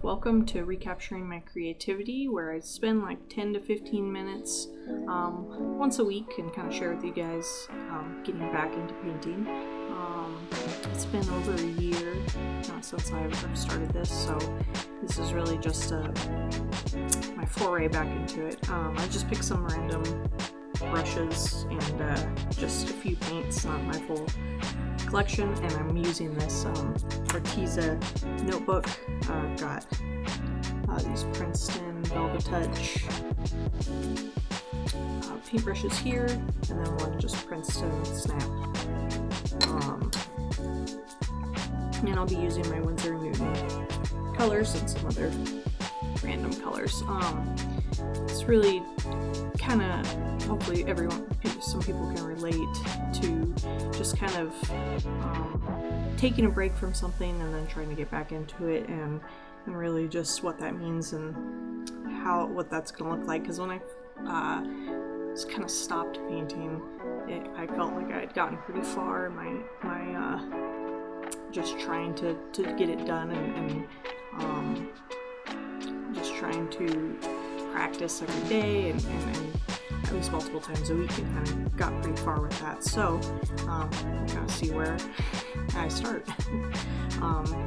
welcome to Recapturing My Creativity, where I spend like 10 to 15 minutes once a week and kind of share with you guys getting back into painting. It's been over a year since I've started this, so this is really just my foray back into it. I just picked some random brushes and just a few paints, not my full collection, and I'm using this Arteza notebook. I've got these Princeton Velvet Touch paintbrushes here, and then one just Princeton Snap. And I'll be using my Winsor & Newton colors and some other random colors. It's really kind of, hopefully some people can relate to just kind of taking a break from something and then trying to get back into it, and really just what that means and what that's going to look like. Because when I just kind of stopped painting, I felt like I had gotten pretty far in my just trying to get it done and just trying to practice every day and at least multiple times a week, and kind of got pretty far with that. So we'll kind of see where I start.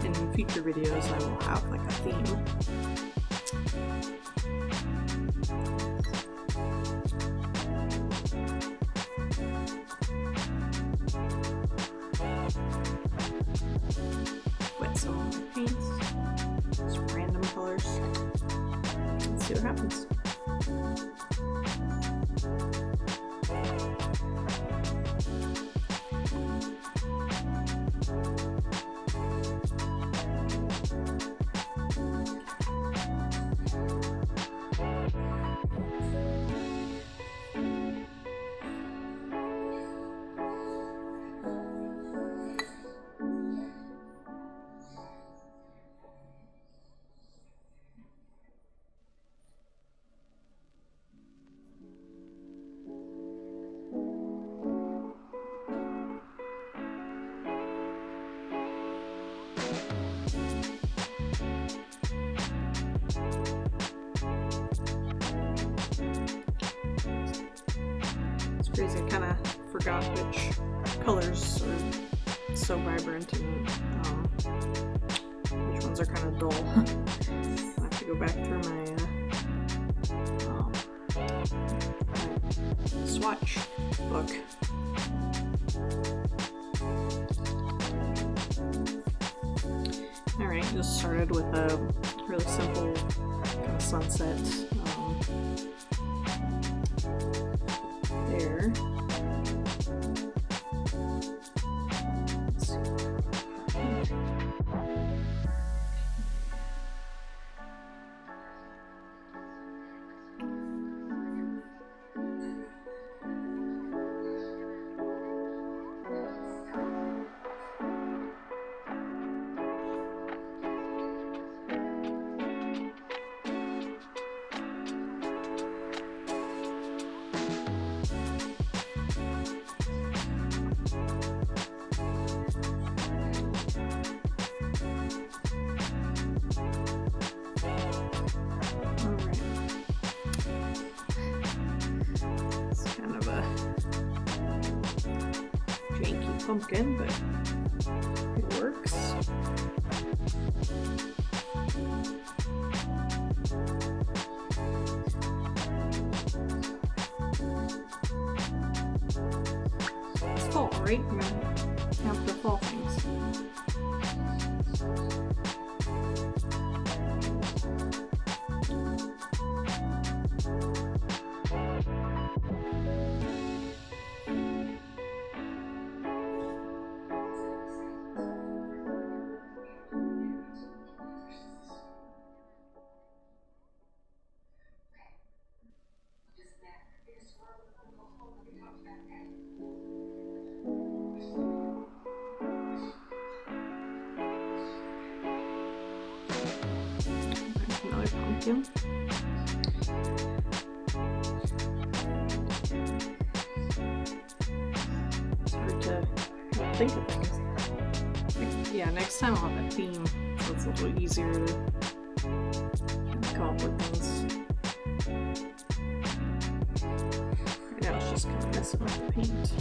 In future videos I will have like a theme. Wet some of my paints, some random colors. Let's see what happens. Crazy, I kind of forgot which colors are so vibrant and which ones are kind of dull. I'll have to go back through my swatch book. Alright, just started with a really simple kind of sunset. There. Pumpkin, but it works. It's fall, right? We're gonna have the fall things. Another pumpkin. It's hard to think of things. Yeah, next time I'll have a theme, so it's a little easier to just kind of messing with the paint.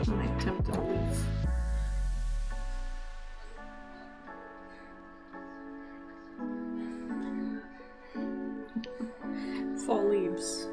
I attempted a leaf. Fall leaves.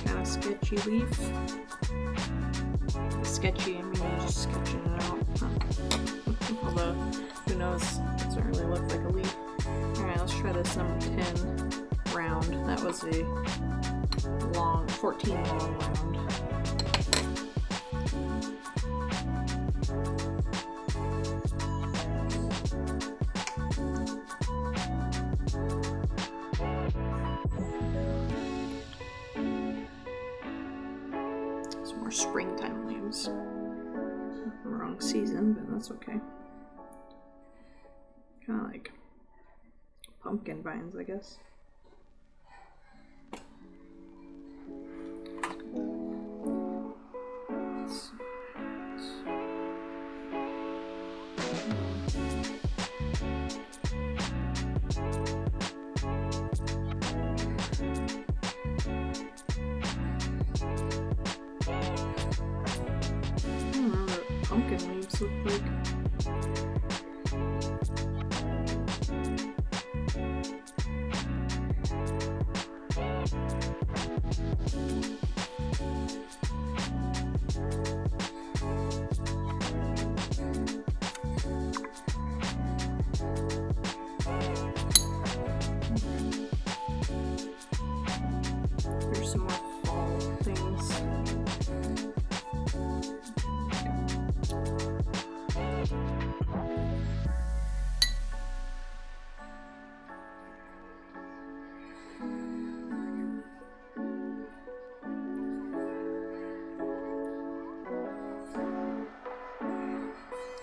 Kind of sketchy leaf. Sketchy, I mean, just sketching it out. Although, who knows, it doesn't really look like a leaf. Alright, let's try this number 10 round. That was a 14 long round. Springtime leaves. Wrong season, but that's okay. Kind of like pumpkin vines, I guess. Pumpkin leaves look like. There's some more fall things.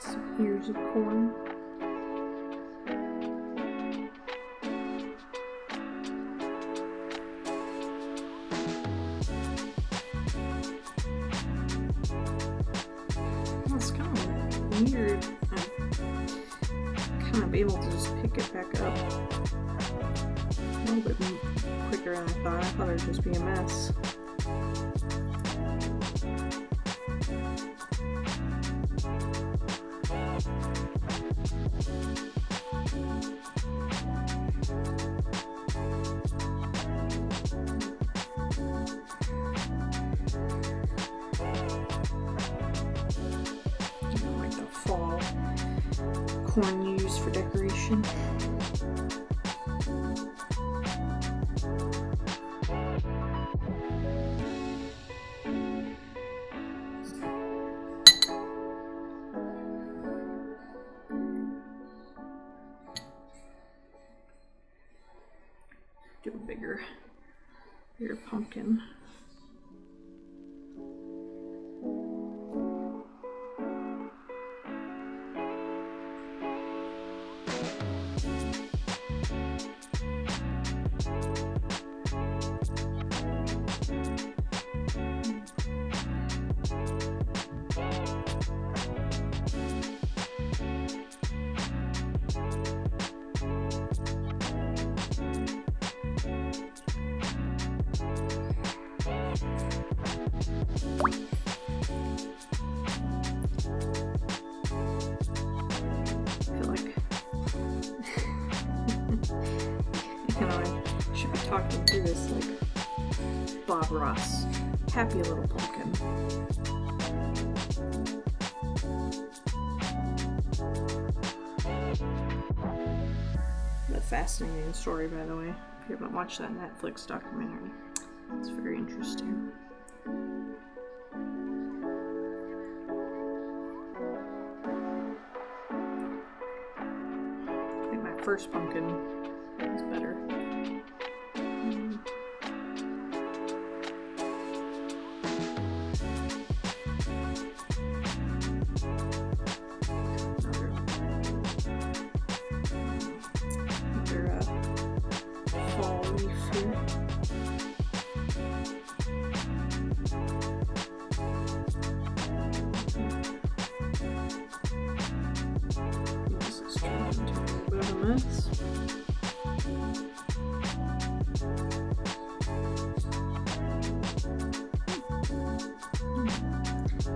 Some ears of corn. It's kind of weird. I'm kind of able to just pick it back up a little bit quicker than I thought. I thought it would just be a mess. Like the fall corn used for decoration. Do a bigger pumpkin. I should be talking through this like Bob Ross. Happy little pumpkin. What a fascinating story, by the way. you haven't watched that Netflix documentary, it's very interesting. I think my first pumpkin was better. Fall leaf here. This is turned into a little bit of a mess.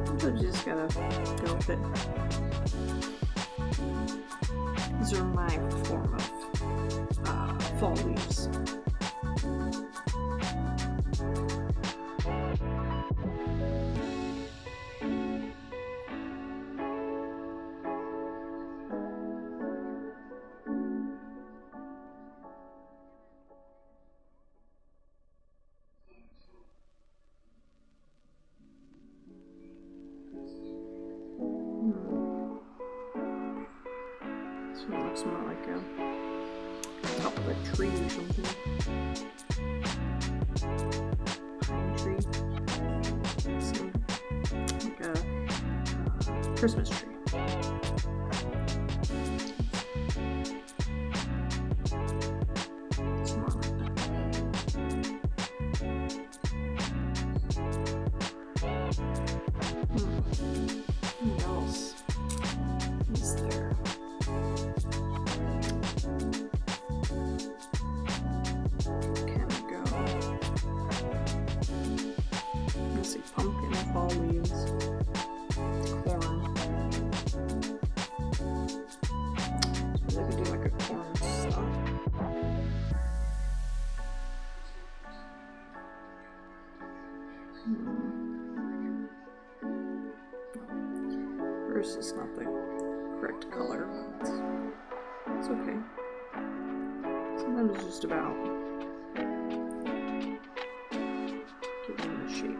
Sometimes you just gotta go with it. These are my form of fall leaves. This one looks more like a top of a tree or something. Pine tree. Like a Christmas tree. It's more like that. What else is there? Pumpkin, fall leaves, corn. So I could do like a corn stalk. First, it's not the correct color, but it's okay. Sometimes it's just about giving it a shape.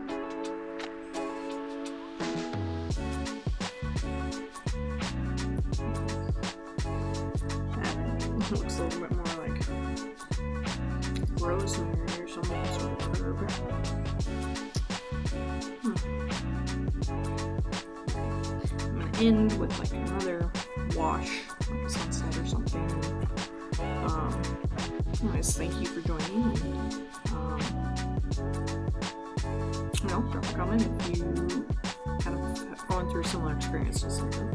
It looks a little bit more like rosemary or some sort of herb. I'm gonna end with like another wash, like a sunset or something. Anyways, thank you for joining. Drop a comment if you kind of have gone through a similar experience with something.